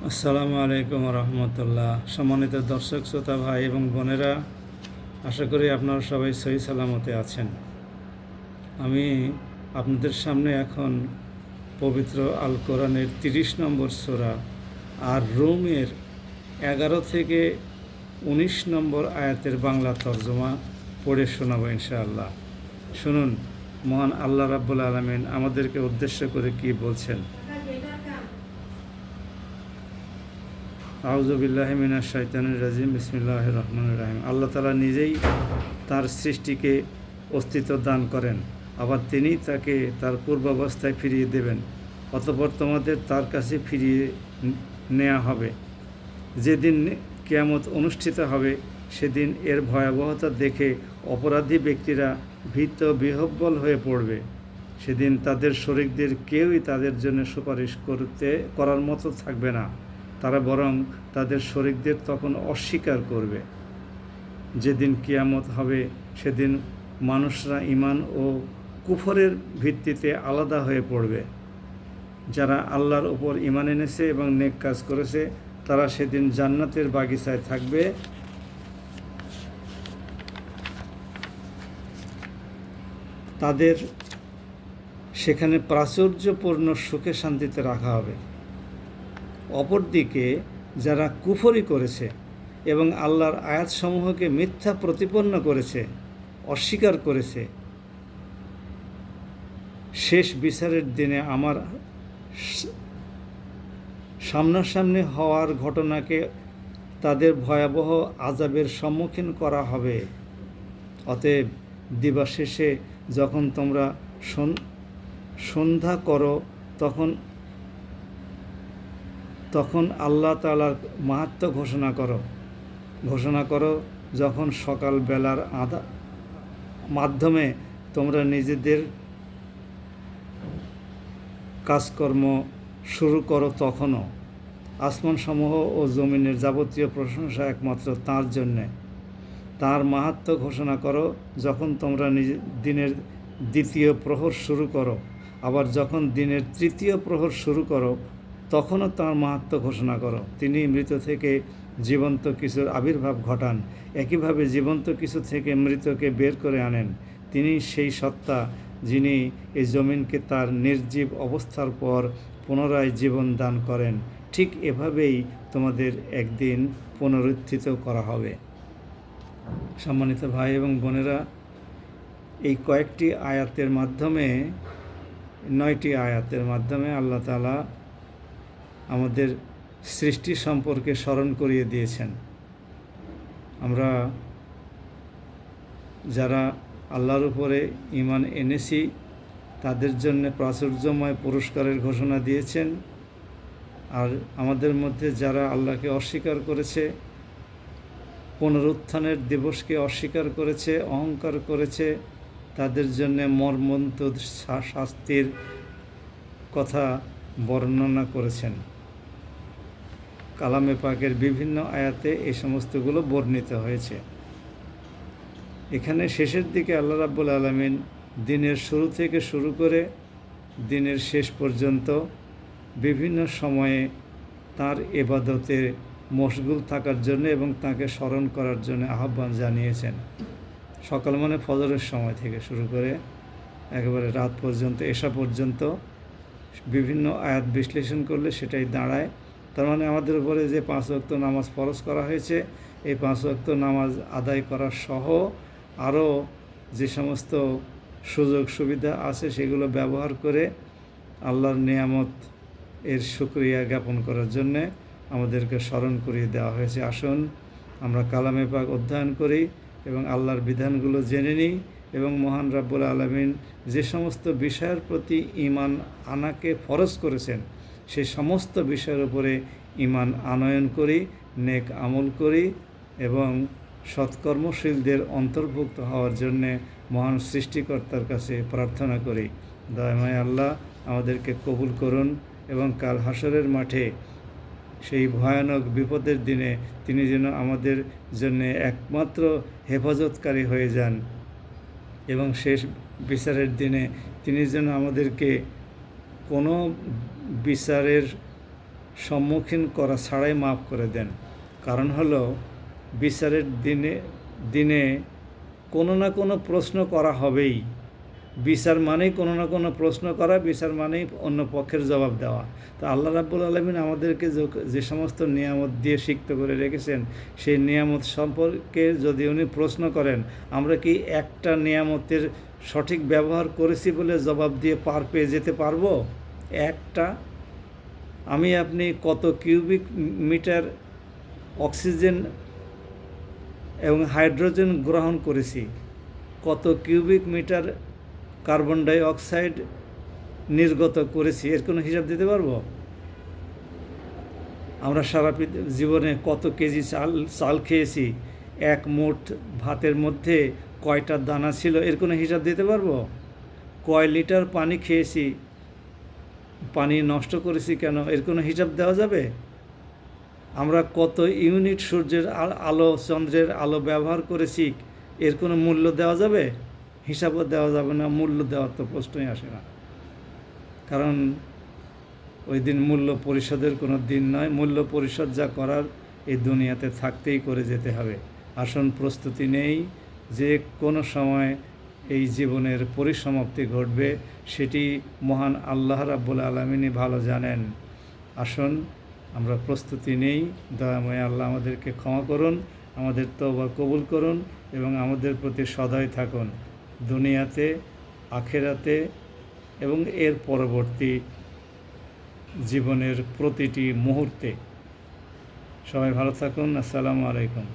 আসসালামু আলাইকুম রহমতুল্লাহ। সম্মানিত দর্শক শ্রোতা ভাই এবং বোনেরা, আশা করি আপনারা সবাই সহি সালামতে আছেন। আমি আপনাদের সামনে এখন পবিত্র আল কোরআনের 30 নম্বর সূরা আর রুমের 11 থেকে 19 নম্বর আয়াতের বাংলা তর্জমা পড়ে শোনাবো ইনশাআল্লাহ। শুনুন মহান আল্লাহ রাব্বুল আলামিন আমাদেরকে উদ্দেশ্য করে কি বলছেন। আউযুবিল্লাহি মিনাশ শাইতানির রাজিম। বিসমিল্লাহির রহমানির রহিম। আল্লাহ তাআলা নিজেই তার সৃষ্টিকে অস্তিত্ব দান করেন, আবার তিনি তাকে তার পূর্বাবস্থায় ফিরিয়ে দেবেন। অতঃপর তোমাদের তার কাছে ফিরিয়ে নেওয়া হবে। যেদিন কিয়ামত অনুষ্ঠিত হবে, সেদিন এর ভয়াবহতা দেখে অপরাধী ব্যক্তিরা ভীত বিহ্বল হয়ে পড়বে। সেদিন তাদের শরীকদের কেউই তাদের জন্য সুপারিশ করার মতো থাকবে না। তারা বরং তাদের শরীকদের তখন অস্বীকার করবে। যেদিন কিয়ামত হবে, সেদিন মানুষরা ঈমান ও কুফরের ভিত্তিতে আলাদা হয়ে পড়বে। যারা আল্লাহর ওপর ঈমান এনেছে এবং নেক কাজ করেছে, তারা সেদিন জান্নাতের বাগিচায় থাকবে। তাদের সেখানে প্রাচুর্যপূর্ণ সুখে শান্তিতে রাখা হবে। অপরদিকে যারা কুফরি করেছে এবং আল্লাহর আয়াতসমূহকে মিথ্যা প্রতিপন্ন করেছে, অস্বীকার করেছে, শেষ বিচারের দিনে আমার সামনাসামনি হওয়ার ঘটনাকে তাদের ভয়াবহ আযাবের সম্মুখীন করা হবে। অতএব দিবাশেষে যখন তোমরা সন্ধ্যা করো, তখন আল্লাহ তাআলার মাহাত্ম্য ঘোষণা করো। যখন সকাল বেলার মাধ্যমে তোমরা নিজেদের কাজকর্ম শুরু করো, তখনও আসমানসমূহ ও জমিনের যাবতীয় প্রশংসা একমাত্র তাঁর জন্যে। তাঁর মাহাত্ম্য ঘোষণা করো যখন তোমরা দিনের দ্বিতীয় প্রহর শুরু করো। আবার যখন দিনের তৃতীয় প্রহর শুরু করো, তখনও তাঁর মাহাত্ম্য ঘোষণা করো। তিনি মৃত থেকে জীবন্ত কিছুর আবির্ভাব ঘটান, একইভাবে জীবন্ত কিছু থেকে মৃতকে বের করে আনেন। তিনি সেই সত্তা যিনি এই জমিনকে তার নির্জীব অবস্থার পর পুনরায় জীবন দান করেন। ঠিক এভাবেই তোমাদের একদিন পুনরুত্থিত করা হবে। সম্মানিত ভাই এবং বোনেরা, এই কয়েকটি আয়াতের মাধ্যমে 9টি আয়াতের মাধ্যমে আল্লাহ তাআলা আমাদের সৃষ্টি সম্পর্কে স্মরণ করিয়ে দিয়েছেন। আমরা যারা আল্লাহর উপরে ঈমান এনেছি, তাদের জন্য প্রাচুর্যময় পুরস্কারের ঘোষণা দিয়েছেন। আর আমাদের মধ্যে যারা আল্লাহকে অস্বীকার করেছে, পুনরুত্থানের দিবসকে অস্বীকার করেছে, অহংকার করেছে, তাদের জন্য মর্মন্তুদ শাস্তির কথা বর্ণনা করেছেন। কালামে পাকের বিভিন্ন আয়াতে এই সমস্তগুলো বর্ণিত হয়েছে। এখানে শেষের দিকে আল্লাহ রাব্বুল আলামিন দিনের শুরু থেকে শুরু করে দিনের শেষ পর্যন্ত বিভিন্ন সময়ে তার ইবাদতে মশগুল থাকার জন্য এবং তাকে স্মরণ করার জন্য আহ্বান জানিয়েছেন। সকাল মানে ফজরের সময় থেকে শুরু করে একেবারে রাত পর্যন্ত, এশা পর্যন্ত বিভিন্ন আয়াত বিশ্লেষণ করলে সেটাই দাঁড়ায়। তার মানে আমাদের উপরে যে 5 ওয়াক্ত নামাজ ফরজ করা হয়েছে, এই 5 ওয়াক্ত নামাজ আদায় করা সহ আরও যে সমস্ত সুযোগ সুবিধা আছে, সেগুলো ব্যবহার করে আল্লাহর নিয়ামত এর শুকরিয়া জ্ঞাপন করার জন্যে আমাদেরকে স্মরণ করিয়ে দেওয়া হয়েছে। আসুন আমরা কালামে পাক অধ্যয়ন করি এবং আল্লাহর বিধানগুলো জেনে নিই এবং মহান রাব্বুল আলামিন যে সমস্ত বিষয়ের প্রতি ঈমান আনাকে ফরজ করেছেন, সেই সমস্ত বিষয়ের উপরে ঈমান আনয়ন করি, নেক আমল করি এবং সৎকর্মশীলদের অন্তর্ভুক্ত হওয়ার জন্যে মহান সৃষ্টিকর্তার কাছে প্রার্থনা করি। দয়াময় আল্লাহ আমাদেরকে কবুল করুন এবং কাল হাসরের মাঠে সেই ভয়ানক বিপদের দিনে তিনি যেন আমাদের জন্য একমাত্র হেফাজতকারী হয়ে যান এবং শেষ বিচারের দিনে তিনি যেন আমাদেরকে কোনো বিচারের সম্মুখীন করা ছাড়াই মাফ করে দেন। কারণ হলো বিচারের দিনে কোনো না কোনো প্রশ্ন করা হবেই। বিচার মানেই কোনো না কোনো প্রশ্ন করা, বিচার মানেই অন্য পক্ষের জবাব দেওয়া। তো আল্লাহ রাব্বুল আলামিন আমাদেরকে যে সমস্ত নিয়ামত দিয়ে সিক্ত করে রেখেছেন, সেই নিয়ামত সম্পর্কে যদি উনি প্রশ্ন করেন, আমরা কি একটা নিয়ামতের সঠিক ব্যবহার করেছি বলে জবাব দিয়ে পার পেয়ে যেতে পারবো? একটা, আমি আপনি কত কিউবিক মিটার অক্সিজেন এবং হাইড্রোজেন গ্রহণ করেছি, কত cubic metre carbon die oxide নির্গত করেছি, এর কোনো হিসাব দিতে পারবো? আমরা সারা জীবনে কত কেজি চাল খেয়েছি, এক মুঠ ভাতের মধ্যে কয়টা দানা ছিল, এর কোনো হিসাব দিতে পারবো? কয় লিটার পানি খেয়েছি, পানি নষ্ট করেছি কেন, এর কোনো হিসাব দেওয়া যাবে? আমরা কত ইউনিট সূর্যের আলো, চন্দ্রের আলো ব্যবহার করেছি, এর কোনো মূল্য দেওয়া যাবে? হিসাবও দেওয়া যাবে না, মূল্য দেওয়ার তো প্রশ্নই আসে না। কারণ ওই দিন মূল্য পরিশোধের কোনো দিন নয়। মূল্য পরিশোধ যা করার এই দুনিয়াতে থাকতেই করে যেতে হবে। আসন প্রস্তুতি নেই, যে কোনো সময় এই জীবনের পরিসমাপ্তি ঘটবে, সেটি মহান আল্লাহ রাব্বুল আলামিনই ভালো জানেন। আসুন আমরা প্রস্তুতি নেই। দয়াময় আল্লাহ আমাদেরকে ক্ষমা করুন, আমাদের তওবা কবুল করুন এবং আমাদের প্রতি সদয় থাকুন, দুনিয়াতে, আখিরাতে এবং এর পরবর্তী জীবনের প্রতিটি মুহূর্তে। সবাই ভালো থাকুন। আসসালামু আলাইকুম।